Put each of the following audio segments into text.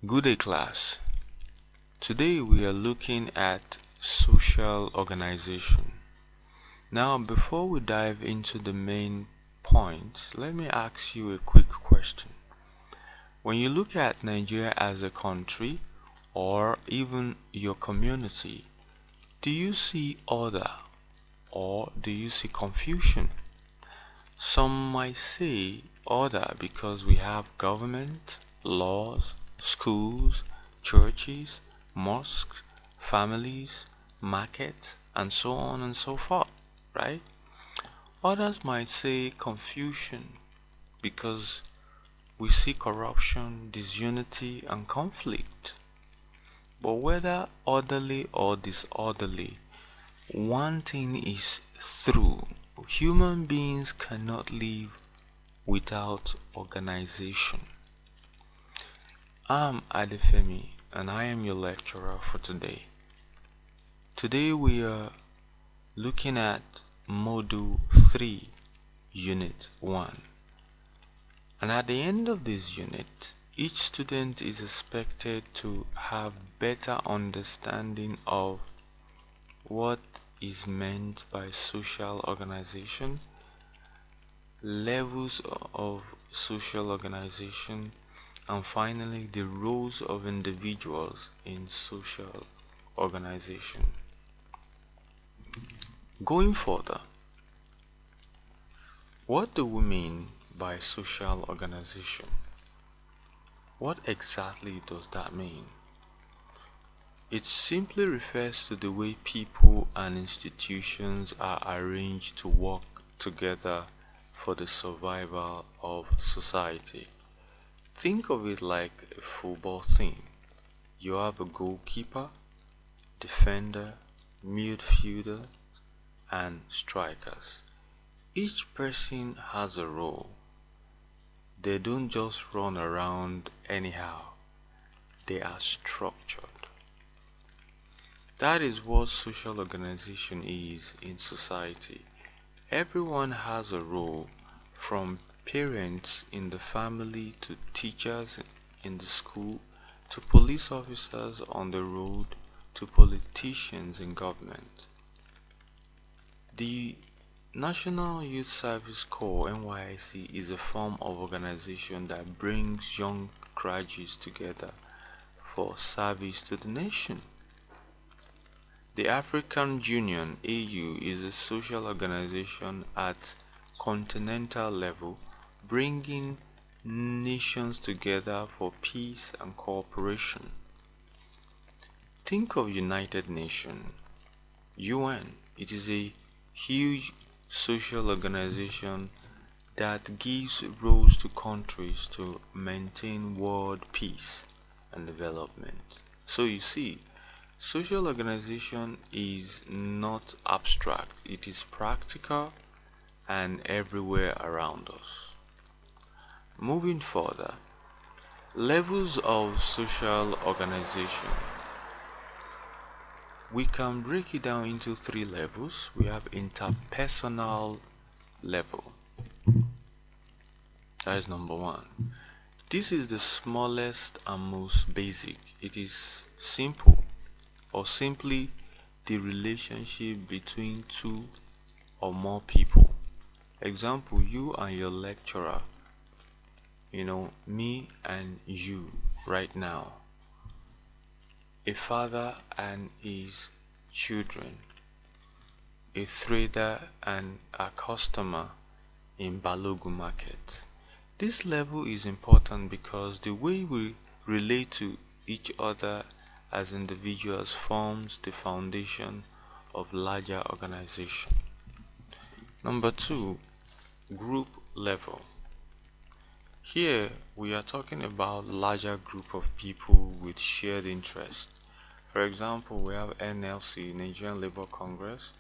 Good day, class. Today we are looking at social organization. Now, before we dive into the main points, let me ask you a quick question. When you look at Nigeria as a country or even your community, do you see order or do you see confusion? Some might say order because we have government, laws, schools, churches, mosques, families, markets, and so on and so forth, right? Others might say confusion because we see corruption, disunity, and conflict. But whether orderly or disorderly, one thing is true: human beings cannot live without organization. I'm Adefemi and I am your lecturer for today. Today we are looking at Module 3, Unit 1. And at the end of this unit, each student is expected to have better understanding of what is meant by social organization, levels of social organization, and finally the roles of individuals in social organization. Going further, what do we mean by social organization? What exactly does that mean? It simply refers to the way people and institutions are arranged to work together for the survival of society. Think of it like a football team. You have a goalkeeper, defender, midfielder, and strikers. Each person has a role. They don't just run around anyhow, they are structured. That is what social organization is in society. Everyone has a role, from parents in the family to teachers in the school to police officers on the road to politicians in government. The National Youth Service Corps (NYSC) is a form of organization that brings young graduates together for service to the nation. The African Union (AU) is a social organization at continental level, bringing nations together for peace and cooperation. Think of United Nations (UN). It is a huge social organization that gives roles to countries to maintain world peace and development. So you see, social organization is not abstract, it is practical and everywhere around us. Moving further, levels of social organization. We can break it down into three levels. We have interpersonal level. That is number one. This is the smallest and most basic. It is simple, or simply the relationship between two or more people. Example, you and your lecturer, me and you right now. A father and his children, a trader and a customer in Balogu market. This level is important because the way we relate to each other as individuals forms the foundation of larger organization. Number two, group level. Here we are talking about larger group of people with shared interests. For example, we have NLC, Nigerian Labour Congress.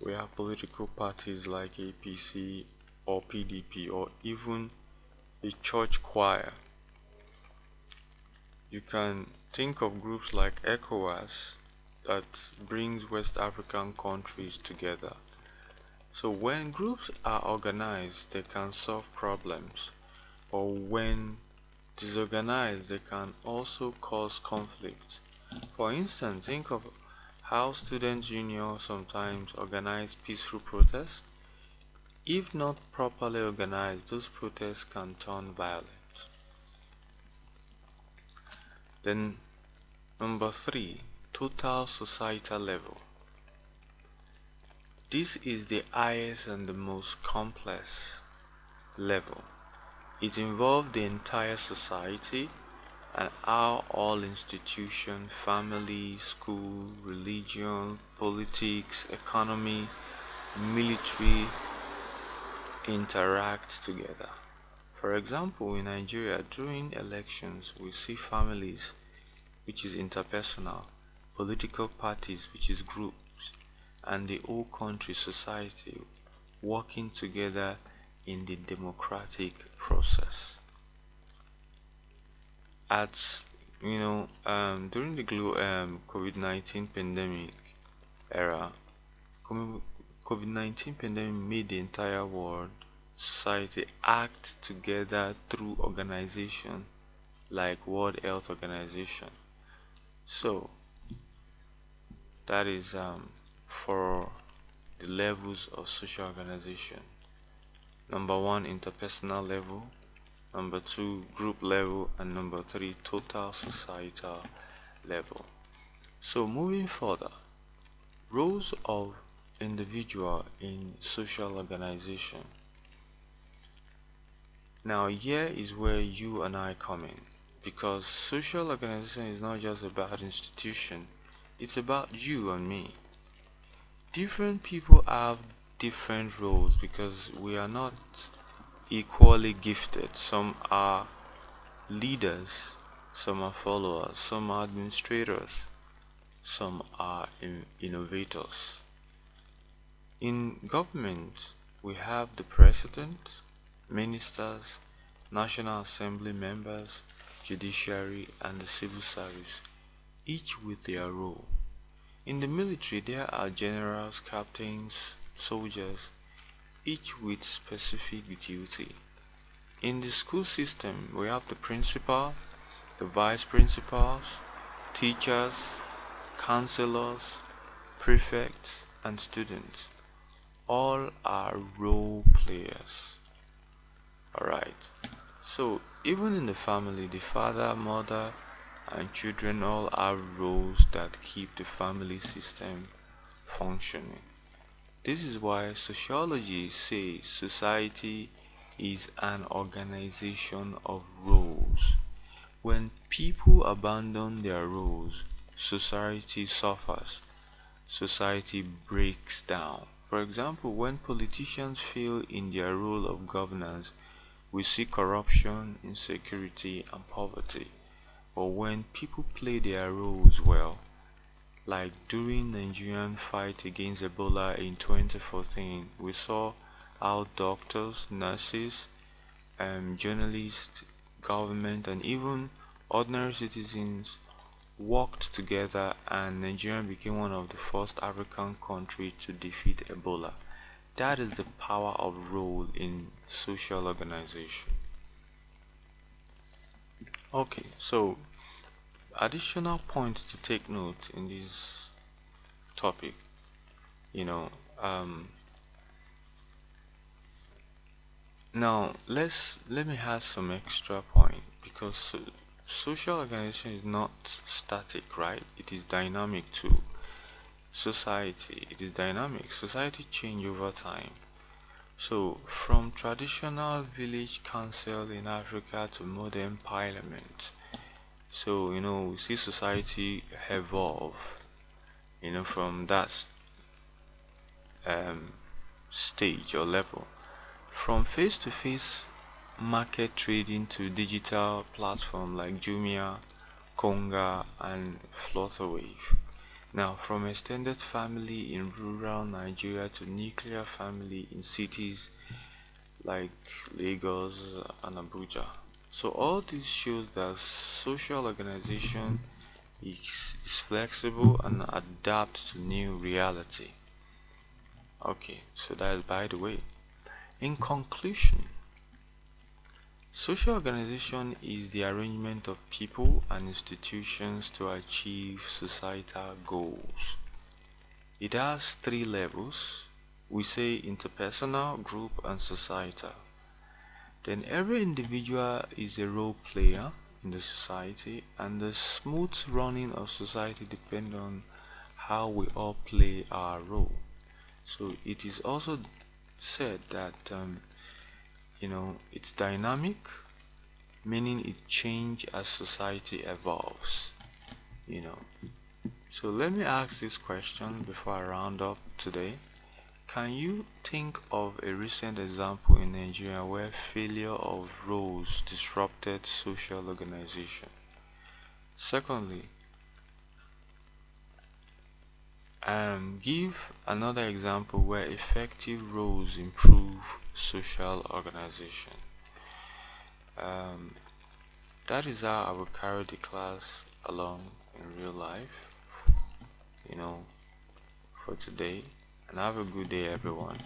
We have political parties like APC or PDP or even a church choir. You can think of groups like ECOWAS that brings West African countries together. So when groups are organized, they can solve problems. Or when disorganized, they can also cause conflict. For instance, think of how student unions sometimes organize peaceful protests. If not properly organized, those protests can turn violent. Then, number three, total societal level. This is the highest and the most complex level. It involves the entire society and how all institutions, family, school, religion, politics, economy, military interact together. For example, in Nigeria, during elections, we see families, which is interpersonal, political parties, which is groups, and the whole country society working together in the democratic process. At during the COVID-19 pandemic era, COVID-19 pandemic made the entire world society act together through organization like World Health Organization. So that is for the levels of social organization. Number one, interpersonal level. Number two, group level. And number three, total societal level. So moving further, roles of individual in social organization. Now here is where you and I come in, because social organization is not just about institution, it's about you and me. Different people have different roles because we are not equally gifted. Some are leaders, some are followers, some are administrators, some are innovators. In government, we have the president, ministers, National Assembly members, judiciary, and the civil service, each with their role. In the military, there are generals, captains, soldiers, each with specific duty. In the school system, we have the principal, the vice principals, teachers, counselors, prefects, and students. All are role players. Alright. So, even in the family, the father, mother, and children all have roles that keep the family system functioning. This is why sociology says society is an organization of roles. When people abandon their roles, society suffers, society breaks down. For example, when politicians fail in their role of governance, we see corruption, insecurity, and poverty. But when people play their roles well, like during Nigerian fight against Ebola in 2014, we saw how doctors, nurses, journalists, government, and even ordinary citizens worked together, and Nigeria became one of the first African countries to defeat Ebola. That is the power of role in social organization. Okay, so additional points to take note in this topic, you know, um, now let me add some extra point, because social organization is not static, right? It is dynamic too. Society, it is dynamic. Society change over time. So from traditional village council in Africa to modern parliament, so we see society evolve, from that um, stage or level, from face-to-face market trading to digital platform like Jumia, Konga, and Flutterwave. Now, from extended family in rural Nigeria to nuclear family in cities like Lagos and Abuja. So all this shows that social organization is flexible and adapts to new reality. Okay, so that is by the way. In conclusion, Social organization is the arrangement of people and institutions to achieve societal goals. It has three levels. We say interpersonal, group, and societal. Then every individual is a role player in the society, and the smooth running of society depends on how we all play our role. So it is also said that it's dynamic, meaning it change as society evolves. You know. So let me ask this question before I round up today. Can you think of a recent example in Nigeria where failure of roles disrupted social organization? Secondly, give another example where effective roles improve social organization. Um, that is how I will carry the class along in real life, you know, for today. And have a good day, everyone.